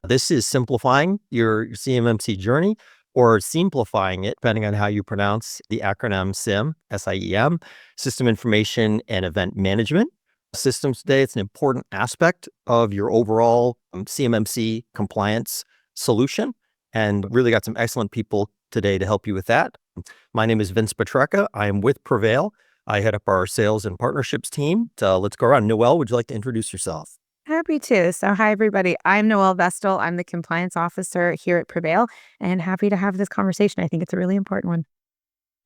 This is simplifying your CMMC journey or SIEMplifying it, depending on how you pronounce the acronym SIEM, SIEM, System Information and Event Management systems today. It's an important aspect of your overall CMMC compliance solution, and really got some excellent people today to help you with that. My name is Vince Petrecka. I am with PreVeil. I head up our sales and partnerships team. Let's go around. Noelle, would you like to introduce yourself? Happy to. So hi, everybody. I'm Noelle Vestal. I'm the compliance officer here at PreVeil and happy to have this conversation. I think it's a really important one.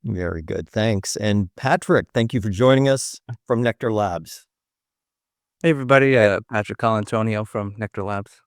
Very good. Thanks. And Patrick, thank you for joining us from NeQter Labs. Hey, everybody. Patrick Colantonio from NeQter Labs.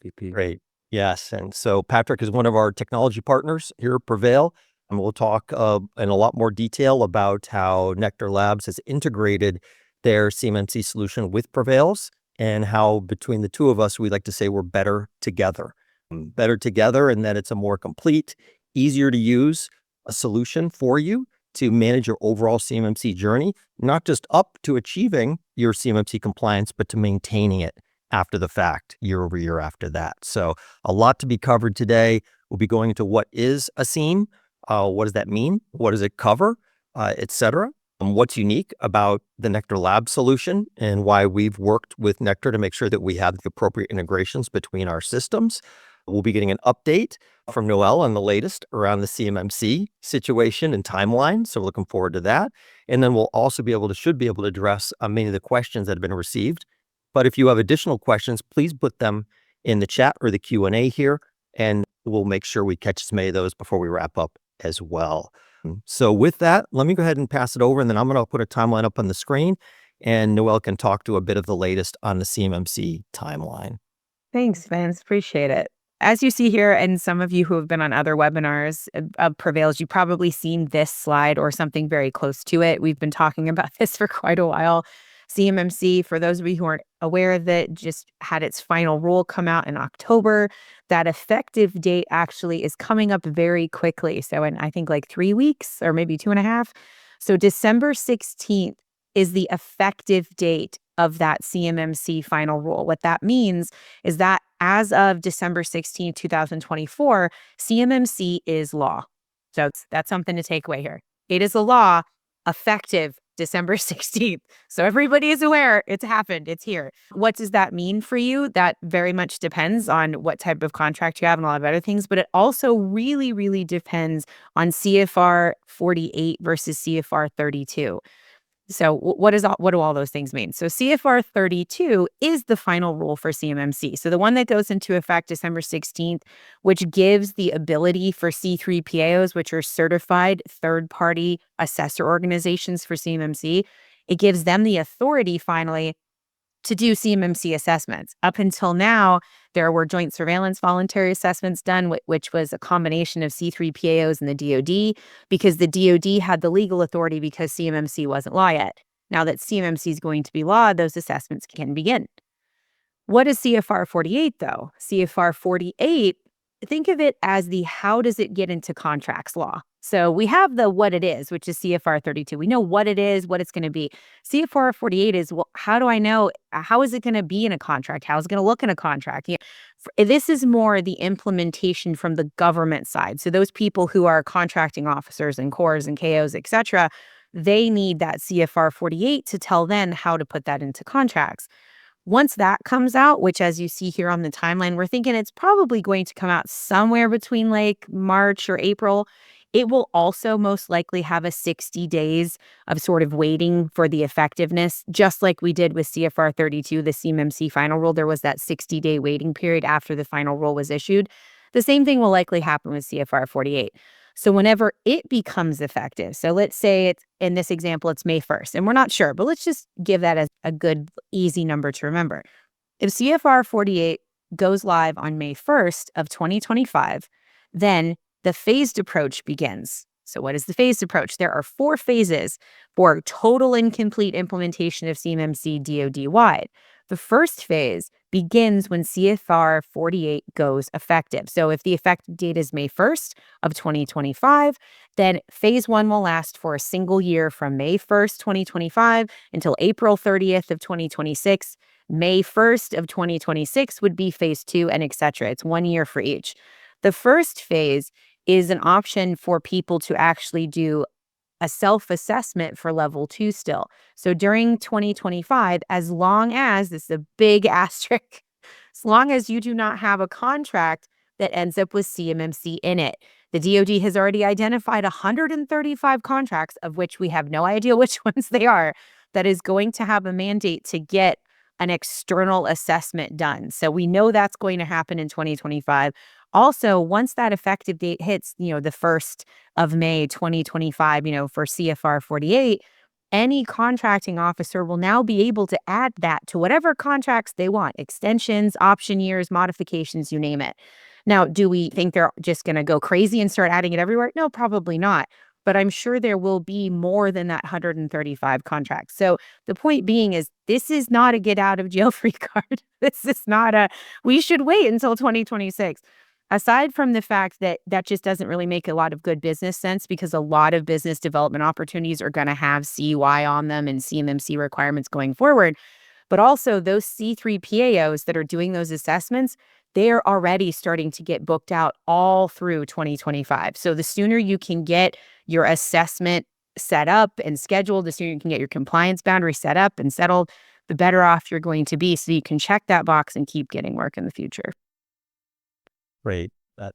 VP. Great. Yes. And so Patrick is one of our technology partners here at PreVeil, and we'll talk in a lot more detail about how NeQter Labs has integrated their CMMC solution with PreVeil's, and how between the two of us, we like to say we're better together. Better together, and that it's a more complete, easier to use a solution for you to manage your overall CMMC journey, not just up to achieving your CMMC compliance, but to maintaining it after the fact, year over year after that. So a lot to be covered today. We'll be going into what is a SIEM, what does that mean, what does it cover, et cetera. What's unique about the NeQter Lab solution and why we've worked with NeQter to make sure that we have the appropriate integrations between our systems. We'll be getting an update from Noelle on the latest around the CMMC situation and timeline. So we're looking forward to that. And then we'll also should be able to address many of the questions that have been received. But if you have additional questions, please put them in the chat or the Q&A here, and we'll make sure we catch as many of those before we wrap up as well. So with that, let me go ahead and pass it over, and then I'm going to put a timeline up on the screen, and Noelle can talk to a bit of the latest on the CMMC timeline. Thanks, Vince. Appreciate it. As you see here, and some of you who have been on other webinars of PreVeil's, you've probably seen this slide or something very close to it. We've been talking about this for quite a while. CMMC, for those of you who aren't aware of it, just had its final rule come out in October. That effective date actually is coming up very quickly. So in, I think, like 3 weeks or maybe 2.5. So December 16th is the effective date of that CMMC final rule. What that means is that as of December 16th, 2024, CMMC is law. So that's something to take away here. It is a law effective December 16th. So everybody is aware it's happened. It's here. What does that mean for you? That very much depends on what type of contract you have and a lot of other things, but it also really, really depends on CFR 48 versus CFR 32. So what do all those things mean? So CFR 32 is the final rule for CMMC. So the one that goes into effect December 16th, which gives the ability for C3PAOs, which are certified third-party assessor organizations for CMMC, it gives them the authority finally to do CMMC assessments. Up until now, there were joint surveillance voluntary assessments done, which was a combination of C3PAOs and the DoD, because the DoD had the legal authority because CMMC wasn't law yet. Now that CMMC is going to be law, those assessments can begin. What is CFR 48, though? CFR 48, think of it as the how does it get into contracts law. So we have the what it is, which is CFR 32. We know what it is, what it's going to be. CFR 48 is, well, how do I know? How is it going to be in a contract? How is it going to look in a contract? This is more the implementation from the government side. So those people who are contracting officers and cores and KOs, et cetera, they need that CFR 48 to tell them how to put that into contracts. Once that comes out, which as you see here on the timeline, we're thinking it's probably going to come out somewhere between like March or April. It will also most likely have a 60 days of sort of waiting for the effectiveness, just like we did with CFR 32, the CMMC final rule. There was that 60-day waiting period after the final rule was issued. The same thing will likely happen with CFR 48. So whenever it becomes effective, so let's say it's, in this example, it's May 1st, and we're not sure, but let's just give that as a good, easy number to remember. If CFR 48 goes live on May 1st of 2025, then the phased approach begins. So what is the phased approach? There are 4 phases for total and complete implementation of CMMC DoD-wide. The first phase begins when CFR 48 goes effective. So if the effective date is May 1st of 2025, then phase 1 will last for a single year from May 1st, 2025 until April 30th of 2026. May 1st of 2026 would be phase 2, and etc. It's 1 year for each. The first phase is an option for people to actually do a self-assessment for level 2 still. So during 2025, as long as, this is a big asterisk, as long as you do not have a contract that ends up with CMMC in it. The DoD has already identified 135 contracts, of which we have no idea which ones they are, that is going to have a mandate to get an external assessment done. So we know that's going to happen in 2025. Also, once that effective date hits, the 1st of May 2025, for CFR 48, any contracting officer will now be able to add that to whatever contracts they want, extensions, option years, modifications, you name it. Now, do we think they're just going to go crazy and start adding it everywhere? No, probably not. But I'm sure there will be more than that 135 contracts. So the point being is, this is not a get out of jail free card. This is not we should wait until 2026. Aside from the fact that that just doesn't really make a lot of good business sense, because a lot of business development opportunities are going to have CUI on them and CMMC requirements going forward. But also those C3 PAOs that are doing those assessments, they're already starting to get booked out all through 2025. So the sooner you can get your assessment set up and scheduled, the sooner you can get your compliance boundary set up and settled, the better off you're going to be. So you can check that box and keep getting work in the future. Great.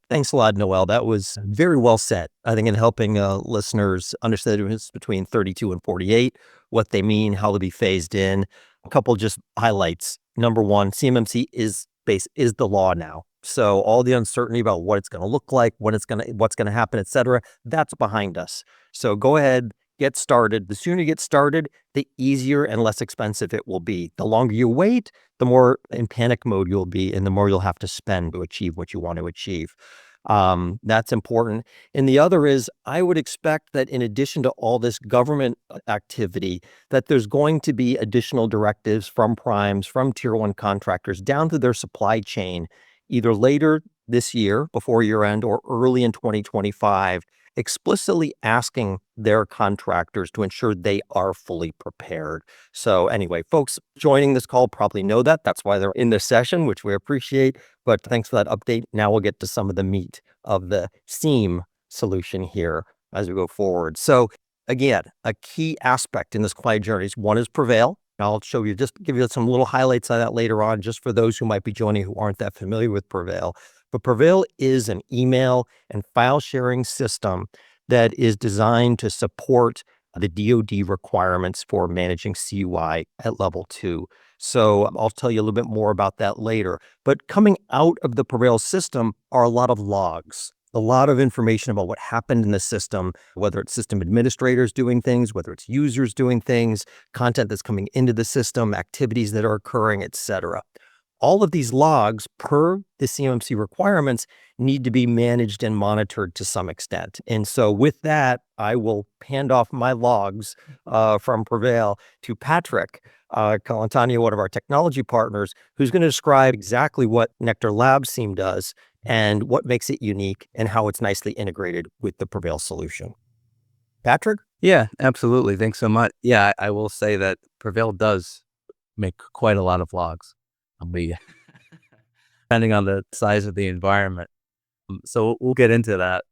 Thanks a lot, Noelle. That was very well said, I think, in helping listeners understand the difference between 32 and 48, what they mean, how to be phased in. A couple just highlights. Number one, CMMC is the law now. So all the uncertainty about what it's going to look like, what's going to happen, et cetera, that's behind us. So go ahead, get started. The sooner you get started, the easier and less expensive it will be. The longer you wait, the more in panic mode you'll be, and the more you'll have to spend to achieve what you want to achieve. That's important. And the other is, I would expect that in addition to all this government activity, that there's going to be additional directives from primes, from tier 1 contractors down to their supply chain, either later this year before year end or early in 2025, explicitly asking their contractors to ensure they are fully prepared. So anyway, folks joining this call probably know that. That's why they're in this session, which we appreciate. But thanks for that update. Now we'll get to some of the meat of the SIEM solution here as we go forward. So again, a key aspect in this client journey is, one is PreVeil. I'll give you some little highlights of that later on, just for those who might be joining who aren't that familiar with PreVeil. But PreVeil is an email and file sharing system that is designed to support the DoD requirements for managing CUI at level 2. So I'll tell you a little bit more about that later. But coming out of the PreVeil system are a lot of logs, a lot of information about what happened in the system, whether it's system administrators doing things, whether it's users doing things, content that's coming into the system, activities that are occurring, et cetera. All of these logs, per the CMMC requirements, need to be managed and monitored to some extent. And so with that, I will hand off my logs from PreVeil to Patrick Colantano, one of our technology partners, who's going to describe exactly what NeQter Labs SIEM does and what makes it unique and how it's nicely integrated with the PreVeil solution. Patrick? Yeah, absolutely. Thanks so much. Yeah, I will say that PreVeil does make quite a lot of logs. Depending on the size of the environment. So we'll get into that.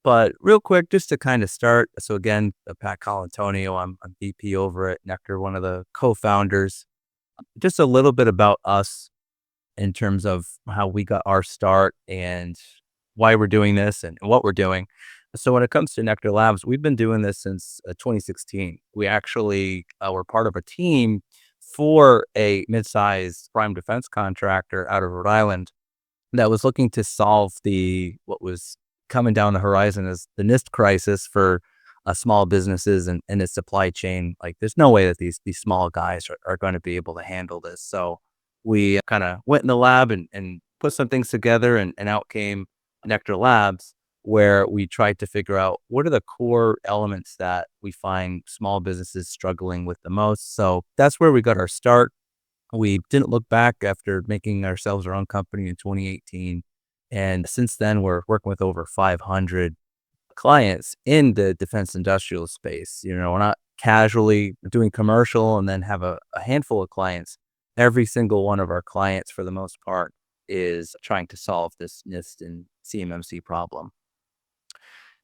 But real quick, just to kind of start. So again, Pat Colantonio, I'm VP over at NeQter, one of the co-founders. Just a little bit about us in terms of how we got our start and why we're doing this and what we're doing. So when it comes to NeQter Labs, we've been doing this since 2016. We actually were part of a team for a mid-sized prime defense contractor out of Rhode Island that was looking to solve what was coming down the horizon as the NIST crisis for small businesses and its supply chain. Like, there's no way that these small guys are going to be able to handle this. So we kind of went in the lab and put some things together, and out came NeQter Labs, where we tried to figure out what are the core elements that we find small businesses struggling with the most. So that's where we got our start. We didn't look back after making ourselves our own company in 2018. And since then, we're working with over 500 clients in the defense industrial space. We're not casually doing commercial and then have a handful of clients every single one of our clients, for the most part, is trying to solve this NIST and CMMC problem.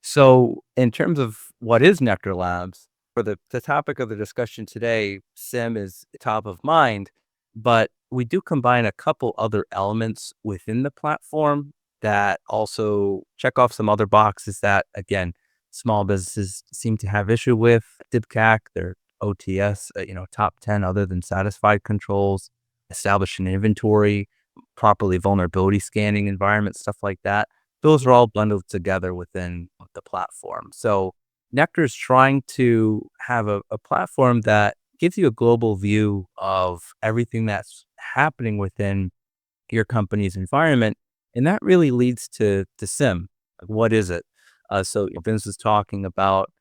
So, in terms of what is NeQter Labs, for the topic of the discussion today, SIM is top of mind, but we do combine a couple other elements within the platform that also check off some other boxes that, again, small businesses seem to have issue with. DIBCAC, their OTS, top 10 other than satisfied controls, establish an inventory, properly vulnerability scanning environment, stuff like that. Those are all bundled together within the platform. So NeQter is trying to have a platform that gives you a global view of everything that's happening within your company's environment. And that really leads to SIM. Like, what is it? So Vince was talking about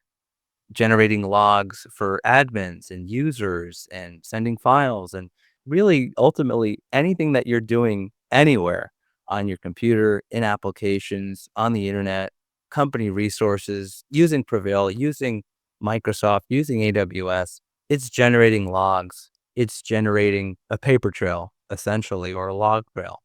generating logs for admins and users and sending files and really ultimately anything that you're doing anywhere on your computer, in applications, on the internet, company resources, using PreVeil, using Microsoft, using AWS, it's generating logs. It's generating a paper trail, essentially, or a log trail.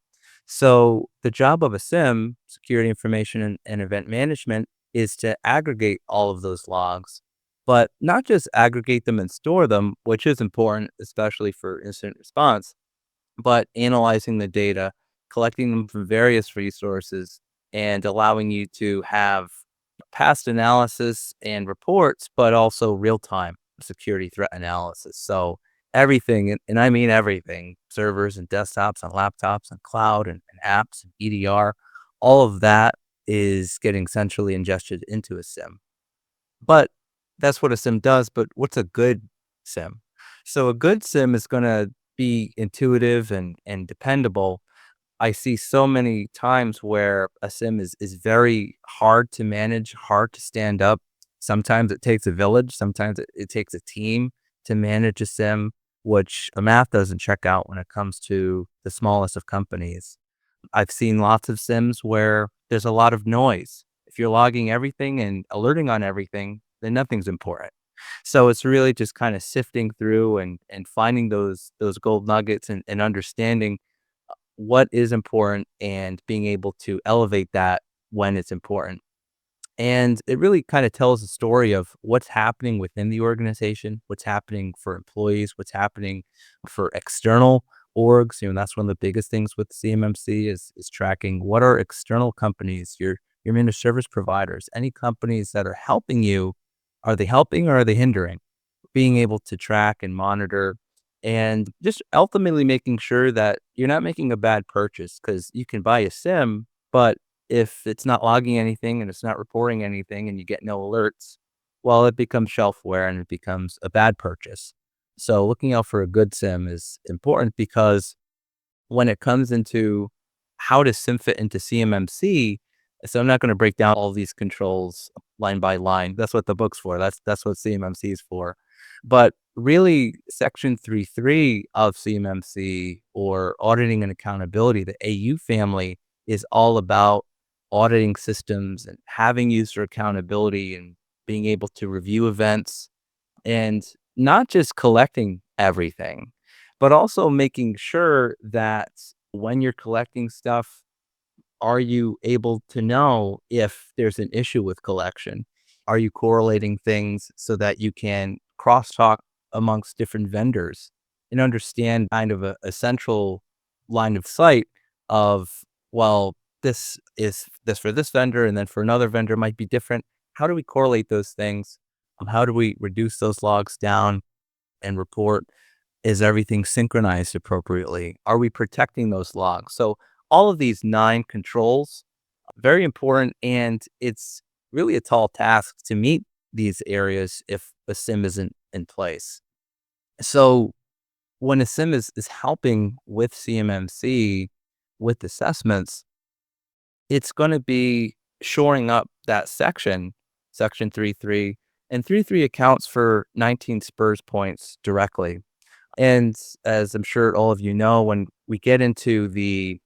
So the job of a SIM, security information and event management, is to aggregate all of those logs, but not just aggregate them and store them, which is important, especially for incident response, but analyzing the data, collecting them from various resources, and allowing you to have past analysis and reports, but also real-time security threat analysis. So everything, and I mean everything, servers and desktops and laptops and cloud and apps and EDR, all of that is getting centrally ingested into a SIM. But that's what a SIM does. But what's a good SIM? So a good SIM is going to be intuitive and dependable. I see so many times where a SIM is very hard to manage, hard to stand up. Sometimes it takes a village. Sometimes it takes a team to manage a SIM, which the math doesn't check out when it comes to the smallest of companies. I've seen lots of SIMs where there's a lot of noise. If you're logging everything and alerting on everything, then nothing's important. So it's really just kind of sifting through and finding those gold nuggets and understanding what is important and being able to elevate that when it's important. And it really kind of tells a story of what's happening within the organization, what's happening for employees, what's happening for external orgs. That's one of the biggest things with CMMC is tracking what are external companies, your managed service providers, any companies that are helping you. Are they helping or are they hindering? Being able to track and monitor and just ultimately making sure that you're not making a bad purchase, because you can buy a SIM, but if it's not logging anything and it's not reporting anything and you get no alerts, well, it becomes shelfware and it becomes a bad purchase. So looking out for a good SIM is important, because when it comes into how does SIM fit into CMMC, so I'm not going to break down all these controls line by line. That's what the book's for. That's what CMMC is for. But really, Section 3.3 of CMMC, or auditing and accountability, the AU family, is all about auditing systems and having user accountability and being able to review events and not just collecting everything, but also making sure that when you're collecting stuff, are you able to know if there's an issue with collection? Are you correlating things so that you can crosstalk amongst different vendors and understand kind of a central line of sight of, well, this is this for this vendor, and then for another vendor might be different. How do we correlate those things? How do we reduce those logs down and report? Is everything synchronized appropriately? Are we protecting those logs? So all of these 9 controls, very important, and it's really a tall task to meet these areas if a SIM isn't in place. So when a SIM is helping with CMMC, with assessments, it's going to be shoring up that section 3.3, and 3.3 accounts for 19 SPURS points directly. And as I'm sure all of you know, when we get into the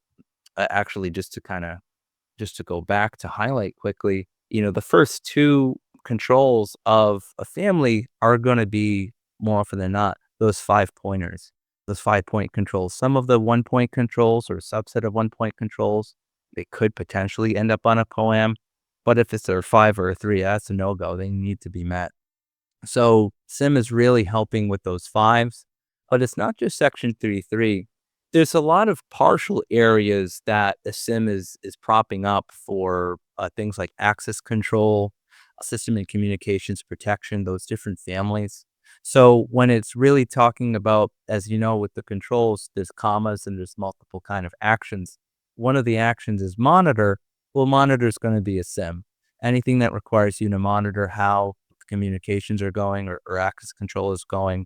actually, just to go back to highlight quickly, the first 2 controls of a family are going to be, more often than not, those 5 pointers. those 5-point controls. Some of the 1-point controls or a subset of 1-point controls, they could potentially end up on a POAM, but if it's a 5 or a 3, that's a no-go. They need to be met. So SIEM is really helping with those 5s, but it's not just section 3.3. There's a lot of partial areas that the SIEM is propping up for things like access control, system and communications protection, those different families. So when it's really talking about, as you know, with the controls, there's commas and there's multiple kind of actions. One of the actions is monitor. Well, monitor is going to be a SIEM. Anything that requires you to monitor how communications are going or access control is going,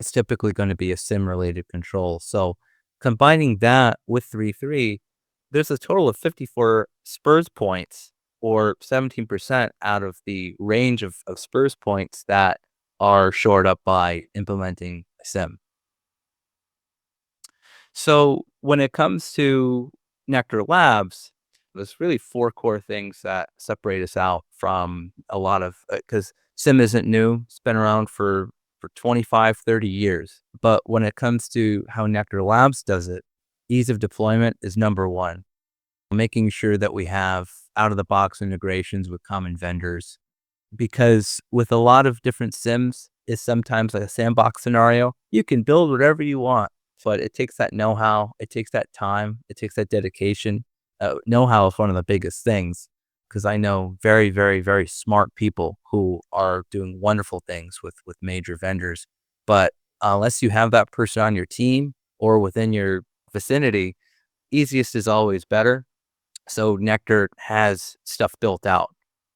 it's typically going to be a SIEM related control. So combining that with 3.3, there's a total of 54 SPURS points, or 17% out of the range of SPURS points that are shored up by implementing SIEM. So when it comes to NeQter Labs, there's really 4 core things that separate us out from a lot of, because SIEM isn't new. It's been around for 25, 30 years. But when it comes to how NeQter Labs does it, ease of deployment is number 1. Making sure that we have out-of-the-box integrations with common vendors. Because with a lot of different SIEMs, it's sometimes like a sandbox scenario. You can build whatever you want, but it takes that know-how, it takes that time, it takes that dedication. Know-how is one of the biggest things, because I know very, very, very smart people who are doing wonderful things with major vendors. But unless you have that person on your team or within your vicinity, easiest is always better. So NeQter has stuff built out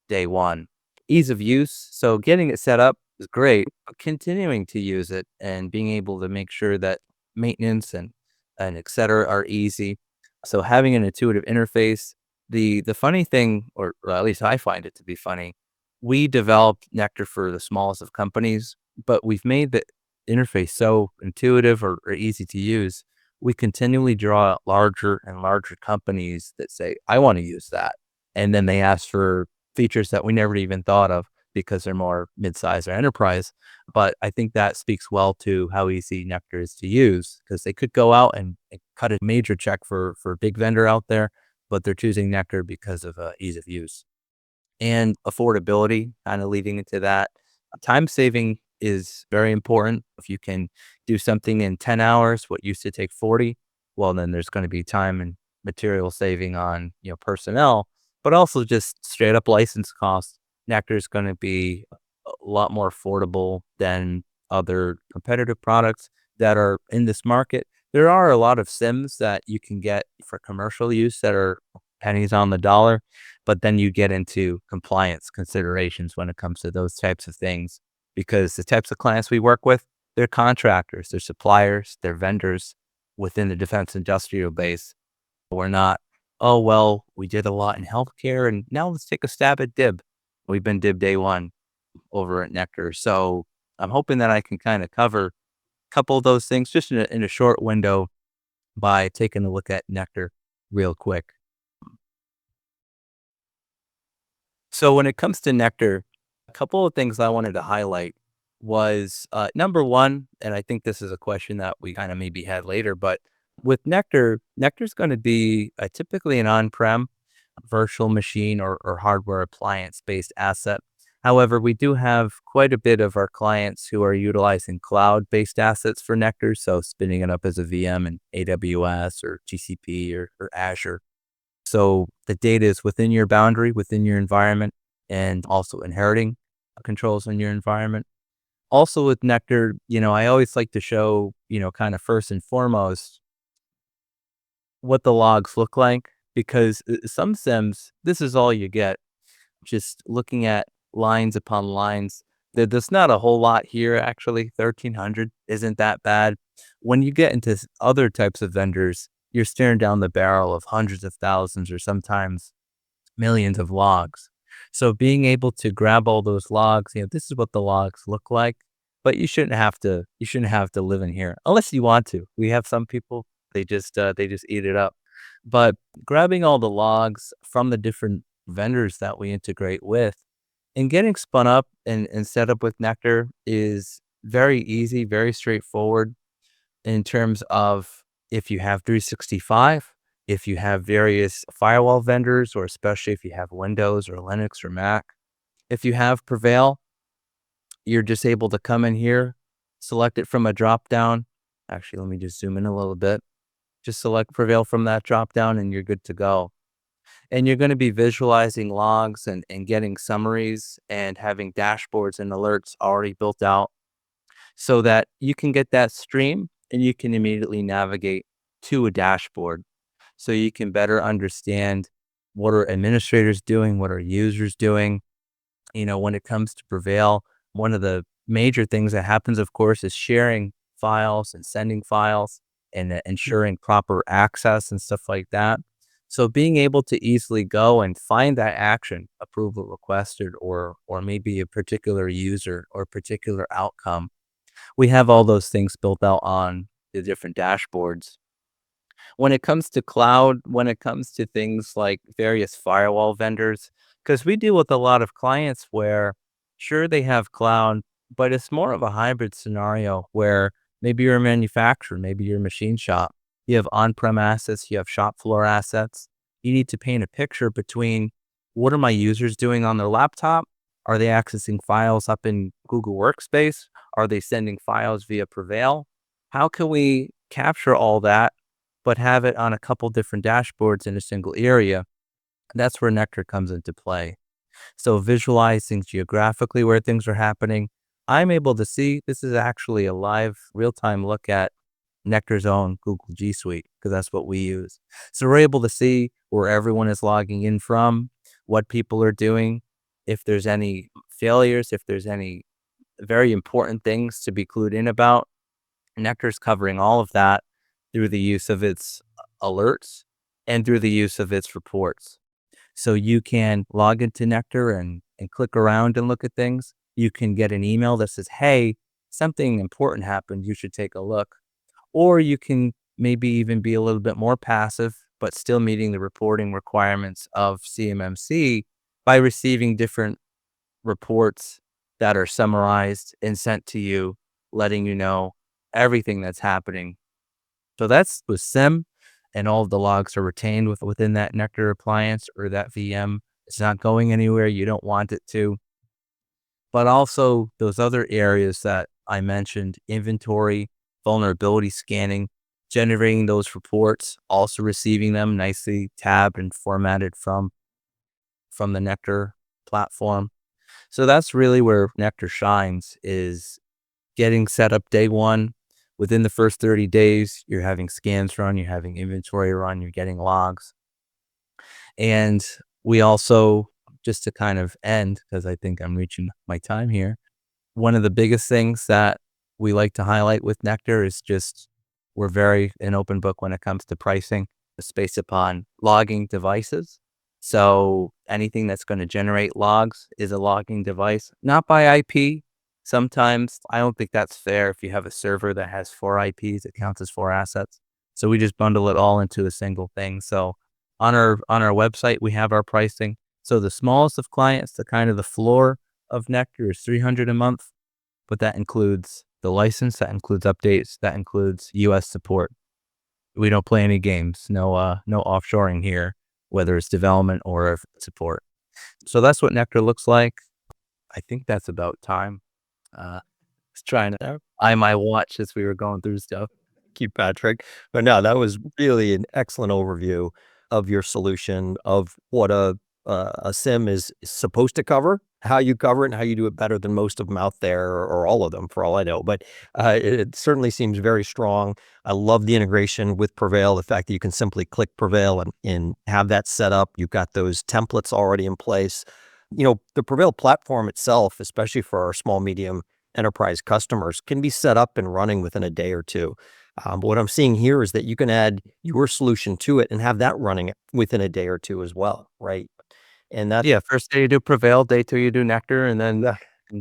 day one. Ease of use. So getting it set up is great, but continuing to use it and being able to make sure that maintenance and et cetera are easy. So having an intuitive interface. The funny thing, or at least I find it to be funny, we developed NeQter for the smallest of companies, but we've made the interface so intuitive or easy to use. We continually draw out larger and larger companies that say, I want to use that. And then they ask for features that we never even thought of because they're more mid-size or enterprise. But I think that speaks well to how easy NeQter is to use, because they could go out and cut a major check for a big vendor out there, but they're choosing NeQter because of ease of use. And affordability, kind of leading into that. Time saving is very important. If you can do something in 10 hours, what used to take 40, well, then there's going to be time and material saving on, personnel, but also just straight up license costs. NeQter is going to be a lot more affordable than other competitive products that are in this market. There are a lot of SIEMs that you can get for commercial use that are pennies on the dollar, but then you get into compliance considerations when it comes to those types of things, because the types of clients we work with, they're contractors, they're suppliers, they're vendors within the defense industrial base. We're not, oh, well, we did a lot in healthcare and now let's take a stab at DIB. We've been DIB day one over at NeQter. So I'm hoping that I can kind of cover a couple of those things just in a short window by taking a look at NeQter real quick. So when it comes to NeQter, a couple of things I wanted to highlight was number one, and I think this is a question that we kind of maybe had later, but with NeQter, NeQter is going to be typically an on-prem virtual machine or hardware appliance-based asset. However, we do have quite a bit of our clients who are utilizing cloud-based assets for NeQter, so spinning it up as a VM in AWS or GCP or Azure. So the data is within your boundary, within your environment, and also inheriting controls in your environment. Also with NeQter, I always like to show, kind of first and foremost, what the logs look like, because some SIEMs, this is all you get. Just looking at lines upon lines. There's not a whole lot here, actually. 1,300 isn't that bad. When you get into other types of vendors, you're staring down the barrel of hundreds of thousands or sometimes millions of logs. So being able to grab all those logs, this is what the logs look like, but you shouldn't have to live in here unless you want to. We have some people, they just eat it up. But grabbing all the logs from the different vendors that we integrate with and getting spun up and set up with NeQter is very easy, very straightforward. in terms of if you have 365, if you have various firewall vendors, or especially if you have Windows or Linux or Mac. If you have PreVeil, you're just able to come in here, select it from a drop down. Actually, let me just zoom in a little bit. Just select PreVeil from that drop down and you're good to go. And you're going to be visualizing logs and getting summaries and having dashboards and alerts already built out so that you can get that stream and you can immediately navigate to a dashboard so you can better understand what are administrators doing, what are users doing. When it comes to PreVeil, one of the major things that happens, of course, is sharing files and sending files and ensuring proper access and stuff like that. So being able to easily go and find that action, approval requested, or maybe a particular user or particular outcome, we have all those things built out on the different dashboards. When it comes to cloud, when it comes to things like various firewall vendors, because we deal with a lot of clients where, sure, they have cloud, but it's more of a hybrid scenario where maybe you're a manufacturer, maybe you're a machine shop, you have on-prem assets, you have shop floor assets. You need to paint a picture between what are my users doing on their laptop? Are they accessing files up in Google Workspace? Are they sending files via PreVeil? How can we capture all that but have it on a couple different dashboards in a single area? That's where NeQter comes into play. So visualizing geographically where things are happening, I'm able to see this is actually a live real-time look at NeQter's own Google G Suite, because that's what we use. So we're able to see where everyone is logging in from, what people are doing, if there's any failures, if there's any very important things to be clued in about. NeQter's covering all of that through the use of its alerts and through the use of its reports. So you can log into NeQter and click around and look at things. You can get an email that says, hey, something important happened, you should take a look. Or you can maybe even be a little bit more passive, but still meeting the reporting requirements of CMMC by receiving different reports that are summarized and sent to you, letting you know everything that's happening. So that's with SIEM, and all of the logs are retained within that NeQter appliance or that VM. It's not going anywhere. You don't want it to. But also those other areas that I mentioned, inventory, vulnerability scanning, generating those reports, also receiving them nicely tabbed and formatted from the NeQter platform. So that's really where NeQter shines, is getting set up day one. Within the first 30 days, you're having scans run, you're having inventory run, you're getting logs. And we also, just to kind of end, because I think I'm reaching my time here, one of the biggest things that we like to highlight with NeQter is just we're very an open book when it comes to pricing. It's based upon logging devices. So anything that's going to generate logs is a logging device, not by IP. Sometimes I don't think that's fair. If you have a server that has 4 IPs, it counts as 4 assets. So we just bundle it all into a single thing. So on our website, we have our pricing. So the smallest of clients, the kind of the floor of NeQter is $300 a month, but that includes the license, that includes updates, that includes US support. We don't play any games, no offshoring here, whether it's development or support. So that's what NeQter looks like. I think that's about time. I was trying to eye my watch as we were going through stuff. Thank you, Patrick. But no, that was really an excellent overview of your solution, of what a SIEM is supposed to cover, how you cover it, and how you do it better than most of them out there, or all of them, for all I know. But it certainly seems very strong. I love the integration with PreVeil, the fact that you can simply click PreVeil and have that set up. You've got those templates already in place. The PreVeil platform itself, especially for our small, medium enterprise customers, can be set up and running within a day or two. But what I'm seeing here is that you can add your solution to it and have that running within a day or two as well, right? And that's First day you do PreVeil, day 2 you do NeQter, and then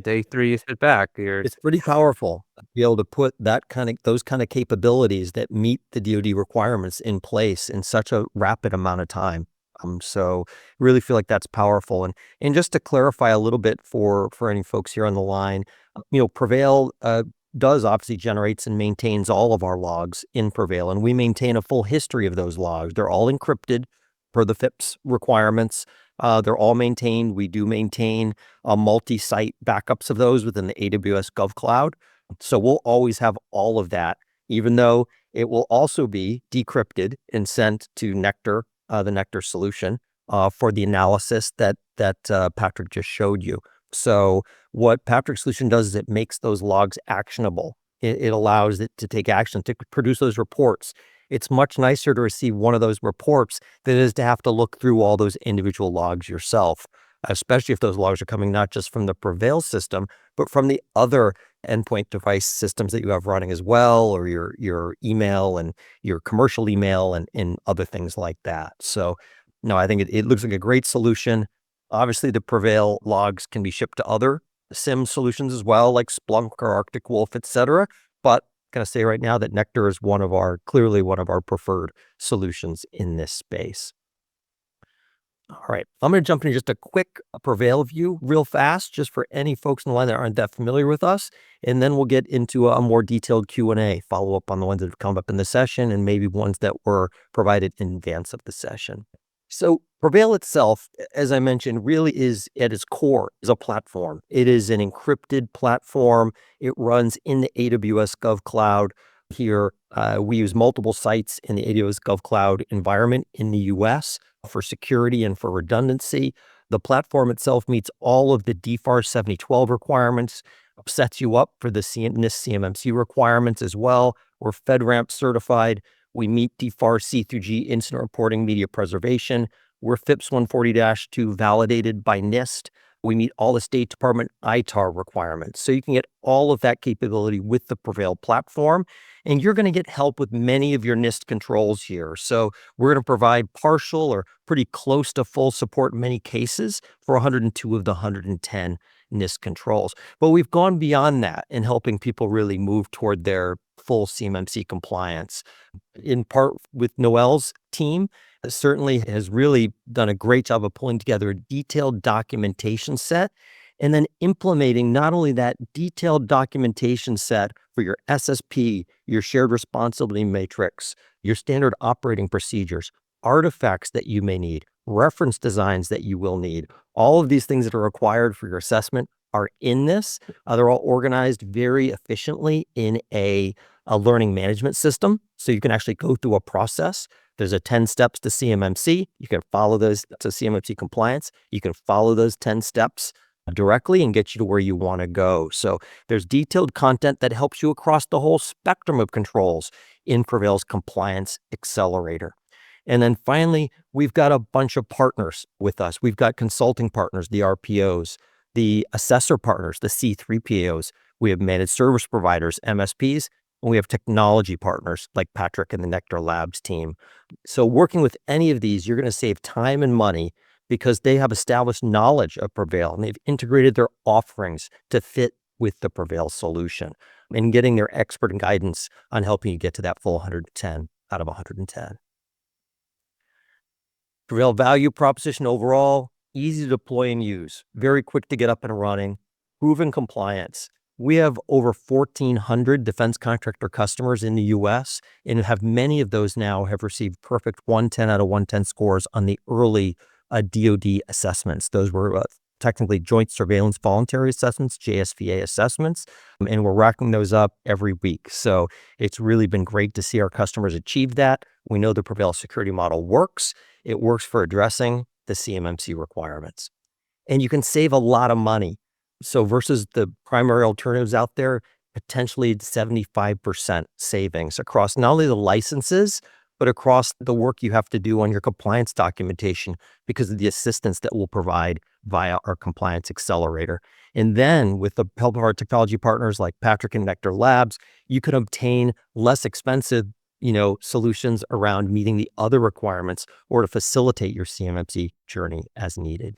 day 3 you sit back. it's pretty powerful to be able to put those kind of capabilities that meet the DoD requirements in place in such a rapid amount of time. So really feel like that's powerful. And just to clarify a little bit for any folks here on the line, PreVeil does obviously generates and maintains all of our logs in PreVeil, and we maintain a full history of those logs. They're all encrypted per the FIPS requirements. They're all maintained. We do maintain multi-site backups of those within the AWS GovCloud. So we'll always have all of that, even though it will also be decrypted and sent to NeQter, the NeQter solution, for the analysis that Patrick just showed you. So what Patrick's solution does is it makes those logs actionable. It allows it to take action, to produce those reports. It's much nicer to receive one of those reports than it is to have to look through all those individual logs yourself, especially if those logs are coming not just from the PreVeil system, but from the other endpoint device systems that you have running as well, or your email and your commercial email and other things like that. So no, I think it looks like a great solution. Obviously, the PreVeil logs can be shipped to other SIEM solutions as well, like Splunk or Arctic Wolf, etc. But I'm going to say right now that NeQter is clearly one of our preferred solutions in this space. All right, I'm going to jump into just a quick PreVeil view real fast, just for any folks in the line that aren't that familiar with us. And then we'll get into a more detailed Q&A, follow up on the ones that have come up in the session and maybe ones that were provided in advance of the session. So PreVeil itself, as I mentioned, really is at its core is a platform. It is an encrypted platform. It runs in the AWS GovCloud. Here, we use multiple sites in the AWS GovCloud environment in the US for security and for redundancy. The platform itself meets all of the DFAR 7012 requirements, sets you up for the NIST CMMC requirements as well. We're FedRAMP certified. We meet DFAR C through G incident reporting media preservation. We're FIPS 140-2 validated by NIST. We meet all the State Department ITAR requirements. So you can get all of that capability with the PreVeil platform, and you're going to get help with many of your NIST controls here. So we're going to provide partial or pretty close to full support in many cases for 102 of the 110 NIST controls. But we've gone beyond that in helping people really move toward their full CMMC compliance. In part with Noel's team, certainly has really done a great job of pulling together a detailed documentation set and then implementing not only that detailed documentation set for your SSP, your shared responsibility matrix, your standard operating procedures, artifacts that you may need, reference designs that you will need. All of these things that are required for your assessment are in this. They're all organized very efficiently in a learning management system. So you can actually go through a process. There's a 10 steps to CMMC. You can follow those to CMMC compliance. You can follow those 10 steps directly and get you to where you want to go. So there's detailed content that helps you across the whole spectrum of controls in PreVeil's Compliance Accelerator. And then finally, we've got a bunch of partners with us. We've got consulting partners, the RPOs, the assessor partners, the C3PAOs. We have managed service providers, MSPs, and we have technology partners like Patrick and the NeQter Labs team. So working with any of these, you're going to save time and money because they have established knowledge of PreVeil and they've integrated their offerings to fit with the PreVeil solution and getting their expert guidance on helping you get to that full 110 out of 110. PreVeil value proposition overall, easy to deploy and use, very quick to get up and running, proven compliance. We have over 1,400 defense contractor customers in the US, and have many of those now have received perfect 110 out of 110 scores on the early DoD assessments. Those were technically Joint Surveillance Voluntary Assessments, JSVA assessments, and we're racking those up every week. So it's really been great to see our customers achieve that. We know the PreVeil security model works. It works for addressing the CMMC requirements. And you can save a lot of money. So versus the primary alternatives out there, potentially 75% savings across not only the licenses, but across the work you have to do on your compliance documentation because of the assistance that we'll provide via our Compliance Accelerator. And then with the help of our technology partners like Patrick and NeQter Labs, you can obtain less expensive solutions around meeting the other requirements or to facilitate your CMMC journey as needed.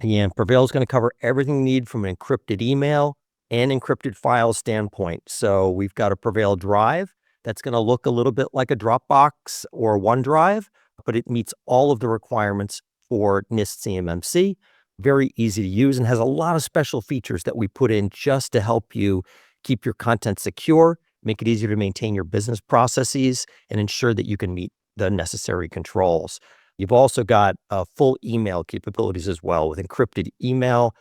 Again, PreVeil is going to cover everything you need from an encrypted email and encrypted file standpoint. So we've got a PreVeil Drive that's going to look a little bit like a Dropbox or OneDrive, but it meets all of the requirements for NIST CMMC. very easy to use, and has a lot of special features that we put in just to help you keep your content secure, make it easier to maintain your business processes, and ensure that you can meet the necessary controls. You've also got full email capabilities as well with encrypted email.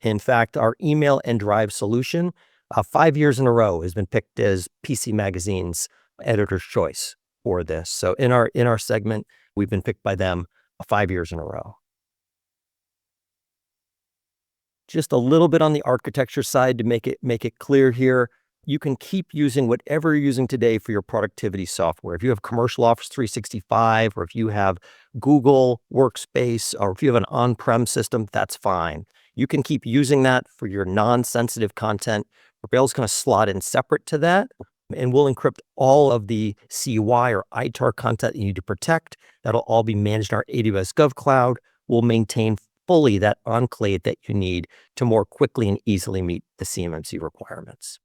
In fact, our email and drive solution, 5 years in a row, has been picked as PC Magazine's editor's choice for this. So in our segment, we've been picked by them 5 years in a row. Just a little bit on the architecture side to make it clear here. You can keep using whatever you're using today for your productivity software. If you have commercial Office 365, or if you have Google Workspace, or if you have an on-prem system, that's fine. You can keep using that for your non-sensitive content. PreVeil's going to slot in separate to that, and we'll encrypt all of the CUI or ITAR content you need to protect. That'll all be managed in our AWS GovCloud. We'll maintain fully that enclave that you need to more quickly and easily meet the CMMC requirements.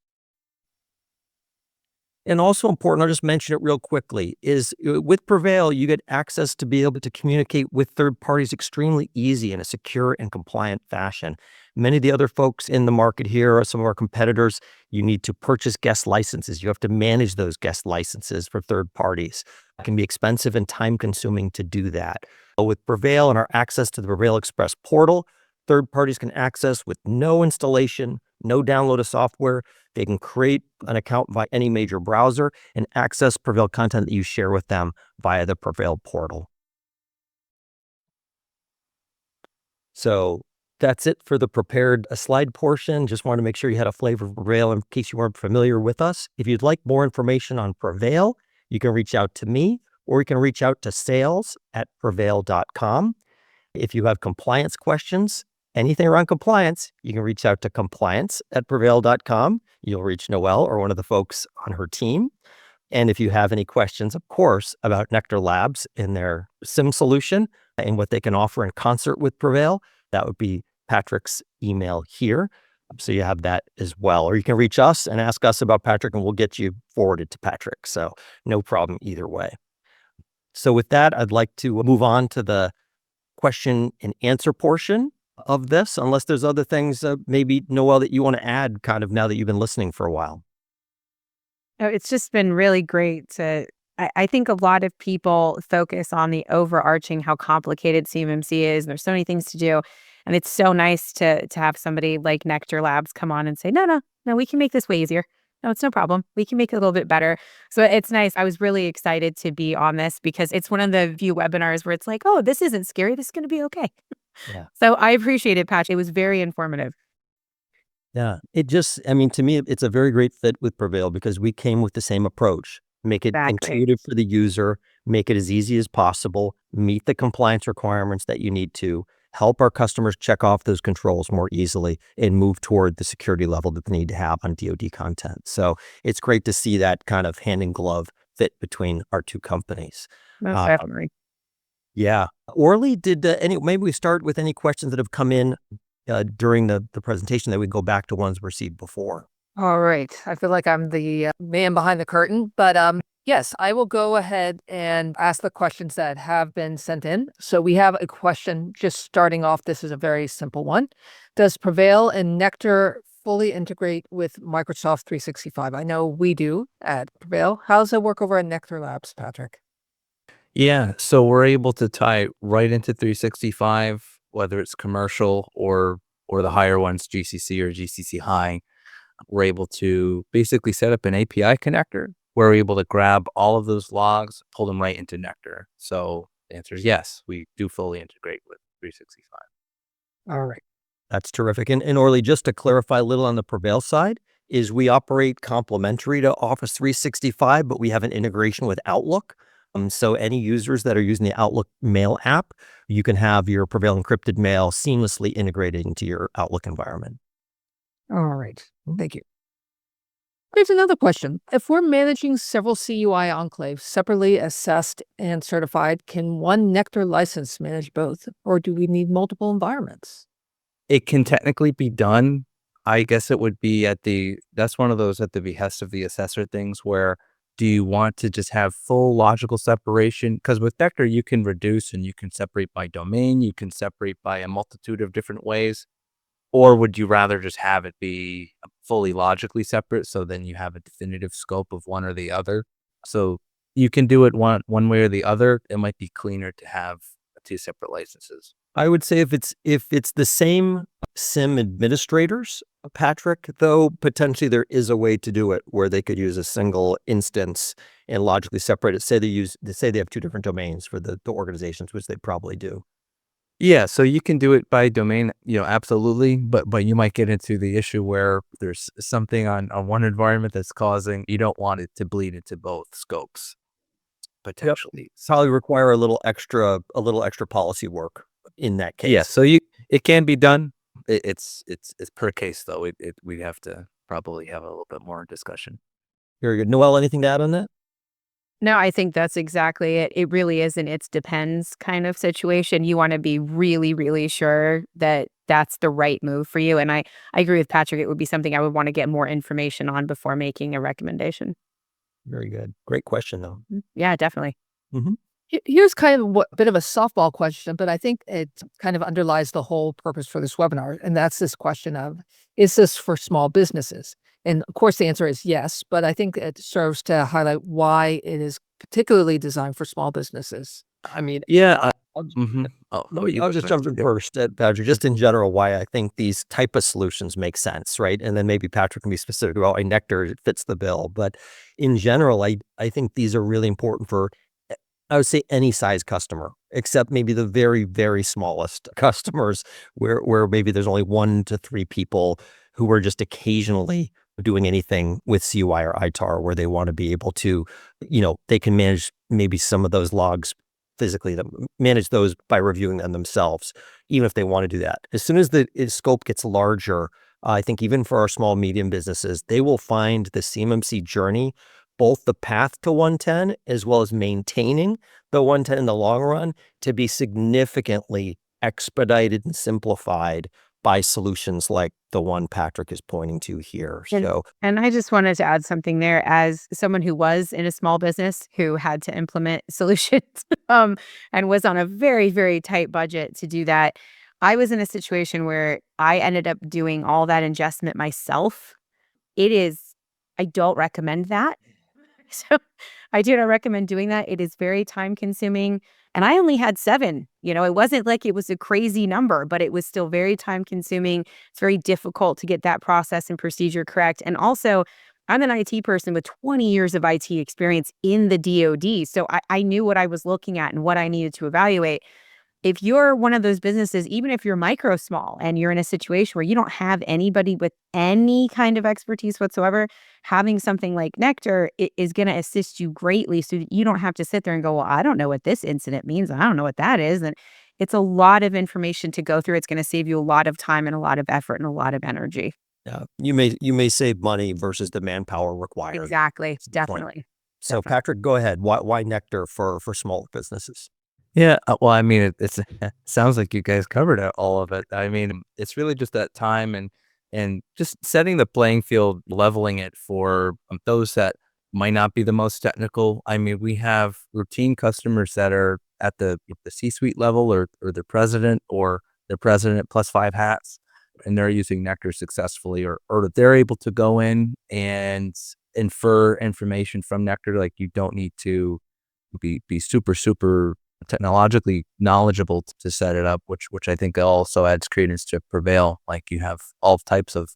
And also important, I'll just mention it real quickly, is with PreVeil, you get access to be able to communicate with third parties extremely easy in a secure and compliant fashion. Many of the other folks in the market here are some of our competitors. You need to purchase guest licenses. You have to manage those guest licenses for third parties. It can be expensive and time consuming to do that. But with PreVeil and our access to the PreVeil Express portal, third parties can access with no installation, no download of software. They can create an account via any major browser and access PreVeil content that you share with them via the PreVeil portal. So that's it for the prepared slide portion. Just wanted to make sure you had a flavor of PreVeil in case you weren't familiar with us. If you'd like more information on PreVeil, you can reach out to me, or you can reach out to sales@preveil.com. If you have compliance questions, anything around compliance, you can reach out to compliance@preveil.com. You'll reach Noelle or one of the folks on her team. And if you have any questions, of course, about NeQter Labs and their SIEM solution and what they can offer in concert with PreVeil, that would be Patrick's email here. So you have that as well. Or you can reach us and ask us about Patrick, and we'll get you forwarded to Patrick. So no problem either way. So with that, I'd like to move on to the question and answer portion of this, unless there's other things, maybe, Noelle, that you want to add kind of now that you've been listening for a while. Oh, it's just been really great I think a lot of people focus on the overarching, how complicated CMMC is, and there's so many things to do. And it's so nice to have somebody like NeQter Labs come on and say, no, we can make this way easier. No, it's no problem. We can make it a little bit better. So it's nice. I was really excited to be on this because it's one of the few webinars where it's like, oh, this isn't scary. This is going to be okay. Yeah. So I appreciate it, Patch. It was very informative. Yeah. To me, it's a very great fit with PreVeil because we came with the same approach. Make it intuitive for the user, make it as easy as possible, meet the compliance requirements that you need to, help our customers check off those controls more easily, and move toward the security level that they need to have on DoD content. So it's great to see that kind of hand in glove fit between our two companies. Most definitely. Yeah. Orly, maybe we start with any questions that have come in during the presentation, that we go back to ones received before. All right. I feel like I'm the man behind the curtain, but yes, I will go ahead and ask the questions that have been sent in. So we have a question just starting off. This is a very simple one. Does PreVeil and NeQter fully integrate with Microsoft 365? I know we do at PreVeil. How does it work over at NeQter Labs, Patrick? Yeah, so we're able to tie right into 365, whether it's commercial or the higher ones, GCC or GCC High. We're able to basically set up an API connector. We're able to grab all of those logs, pull them right into NeQter. So the answer is yes, we do fully integrate with 365. All right. That's terrific. And Orly, just to clarify a little on the PreVeil side, is we operate complementary to Office 365, but we have an integration with Outlook. So any users that are using the Outlook Mail app, you can have your PreVeil encrypted mail seamlessly integrated into your Outlook environment. All right. Thank you. Here's another question. If we're managing several CUI enclaves separately assessed and certified, can one NeQter license manage both, or do we need multiple environments? It can technically be done. I guess it would be that's one of those at the behest of the assessor things where Do you want to just have full logical separation? Because with NeQter, you can reduce and you can separate by domain, you can separate by a multitude of different ways. Or would you rather just have it be fully logically separate, so then you have a definitive scope of one or the other? So you can do it one way or the other. It might be cleaner to have two separate licenses. I would say if it's the same SIEM administrators, Patrick, though potentially there is a way to do it where they could use a single instance and logically separate it. Say they have two different domains for the organizations, which they probably do. Yeah, so you can do it by domain, absolutely, but you might get into the issue where there's something on one environment that's causing you don't want it to bleed into both scopes potentially. Probably require a little extra policy work in that case. Yeah, so it can be done. It's per case though. We'd have to probably have a little bit more discussion. Very good. Noelle, anything to add on that? No, I think that's exactly it. It really is an it's depends kind of situation. You want to be really, really sure that that's the right move for you. And I agree with Patrick. It would be something I would want to get more information on before making a recommendation. Very good. Great question, though. Yeah, definitely. Here's kind of a bit of a softball question, but I think it kind of underlies the whole purpose for this webinar. And that's this question of, is this for small businesses? And of course, the answer is yes, but I think it serves to highlight why it is particularly designed for small businesses. I mean, Yeah. I'll just jump in first, Patrick, just in general, why I think these type of solutions make sense, right? And then maybe Patrick can be specific about why NeQter fits the bill. But in general, I think these are really important for, I would say, any size customer, except maybe the very, very smallest customers where maybe there's only 1 to 3 people who are just occasionally doing anything with CUI or ITAR, where they want to be able to, they can manage maybe some of those logs physically, manage those by reviewing them themselves, even if they want to do that. As soon as the scope gets larger, I think even for our small, medium businesses, they will find the CMMC journey, both the path to 110 as well as maintaining the 110 in the long run, to be significantly expedited and simplified by solutions like the one Patrick is pointing to here. And I just wanted to add something there as someone who was in a small business who had to implement solutions and was on a very, very tight budget to do that. I was in a situation where I ended up doing all that ingestment myself. I don't recommend that. So I do not recommend doing that. It is very time consuming. And I only had 7. It wasn't like it was a crazy number, but it was still very time consuming. It's very difficult to get that process and procedure correct. And also, I'm an IT person with 20 years of IT experience in the DoD. So I knew what I was looking at and what I needed to evaluate. If you're one of those businesses, even if you're micro small and you're in a situation where you don't have anybody with any kind of expertise whatsoever, having something like NeQter is going to assist you greatly so that you don't have to sit there and go, well, I don't know what this incident means. I don't know what that is. And it's a lot of information to go through. It's going to save you a lot of time and a lot of effort and a lot of energy. Yeah, you may save money versus the manpower required. Exactly. Definitely. So Patrick, go ahead. Why NeQter for smaller businesses? Yeah, well, I mean, it sounds like you guys covered all of it. I mean, it's really just that time and just setting the playing field, leveling it for those that might not be the most technical. I mean, we have routine customers that are at the C-suite level or the president or the president plus 5 hats, and they're using NeQter successfully, or they're able to go in and infer information from NeQter. Like, you don't need to be super technologically knowledgeable to set it up, which I think also adds credence to PreVeil. Like, you have all types of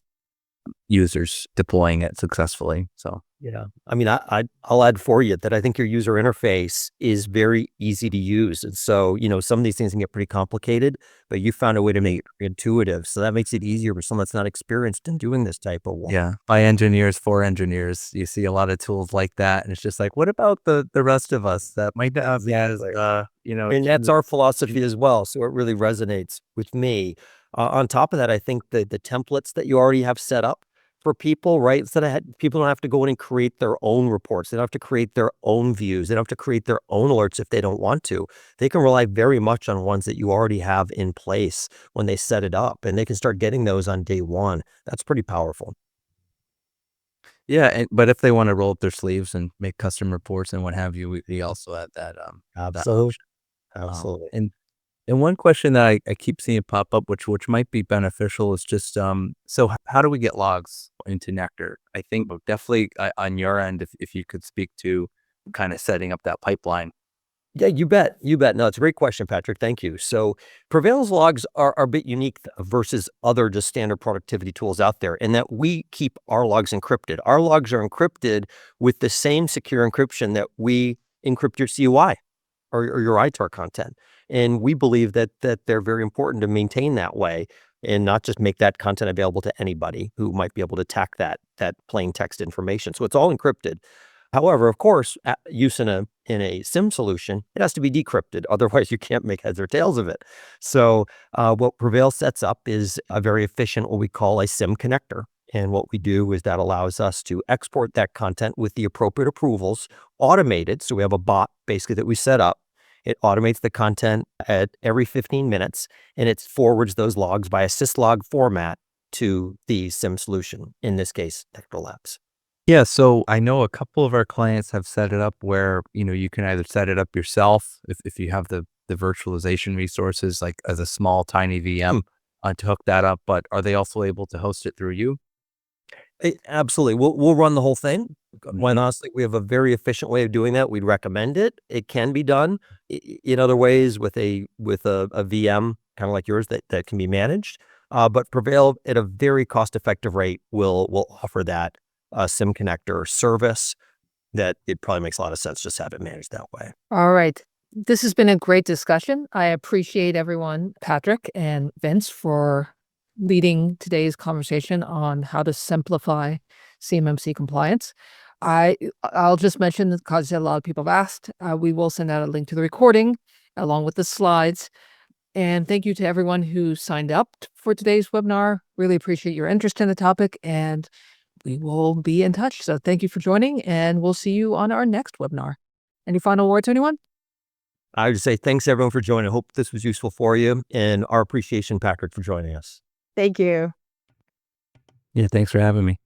users deploying it successfully. So yeah, I mean, I'll add for you that I think your user interface is very easy to use, and so some of these things can get pretty complicated, but you found a way to make it intuitive, so that makes it easier for someone that's not experienced in doing this type of work. Yeah, by engineers for engineers, you see a lot of tools like that, and it's just like, what about the rest of us that might not have And that's our philosophy as well, so it really resonates with me. On top of that, I think the templates that you already have set up for people, right? Instead of people don't have to go in and create their own reports. They don't have to create their own views. They don't have to create their own alerts if they don't want to. They can rely very much on ones that you already have in place when they set it up, and they can start getting those on day one. That's pretty powerful. but if they want to roll up their sleeves and make custom reports and what have you, we also add that. Absolutely. Um, Absolutely. and one question that I keep seeing pop up, which might be beneficial, is just so how do we get logs into Nectar? I think definitely on your end, if you could speak to kind of setting up that pipeline. Yeah, you bet. You bet. No, it's a great question, Patrick. Thank you. So Prevail's logs are a bit unique versus other just standard productivity tools out there in that we keep our logs encrypted. Our logs are encrypted with the same secure encryption that we encrypt your CUI or your ITAR content. And we believe that they're very important to maintain that way and not just make that content available to anybody who might be able to attack that plain text information. So it's all encrypted. However, of course, use in a SIEM solution, it has to be decrypted. Otherwise, you can't make heads or tails of it. So what Prevail sets up is a very efficient, what we call a SIEM connector. And what we do is that allows us to export that content with the appropriate approvals, automated. So we have a bot basically that we set up. It automates the content at every 15 minutes, and it forwards those logs by a syslog format to the SIEM solution, in this case, NeQter Labs. Yeah, so I know a couple of our clients have set it up where, you can either set it up yourself if you have the virtualization resources, like as a small, tiny VM to hook that up, but are they also able to host it through you? Absolutely. We'll run the whole thing. When honestly, we have a very efficient way of doing that. We'd recommend it. It can be done in other ways with a VM kind of like yours that can be managed. But Prevail at a very cost-effective rate will offer that SIEM connector service that it probably makes a lot of sense just have it managed that way. All right. This has been a great discussion. I appreciate everyone, Patrick and Vince, for leading today's conversation on how to simplify CMMC compliance. I'll just mention, because a lot of people have asked, we will send out a link to the recording along with the slides. And thank you to everyone who signed up for today's webinar. Really appreciate your interest in the topic, and we will be in touch. So thank you for joining, and we'll see you on our next webinar. Any final words, anyone? I would say thanks everyone for joining. I hope this was useful for you, and our appreciation, Patrick, for joining us. Thank you. Yeah, thanks for having me.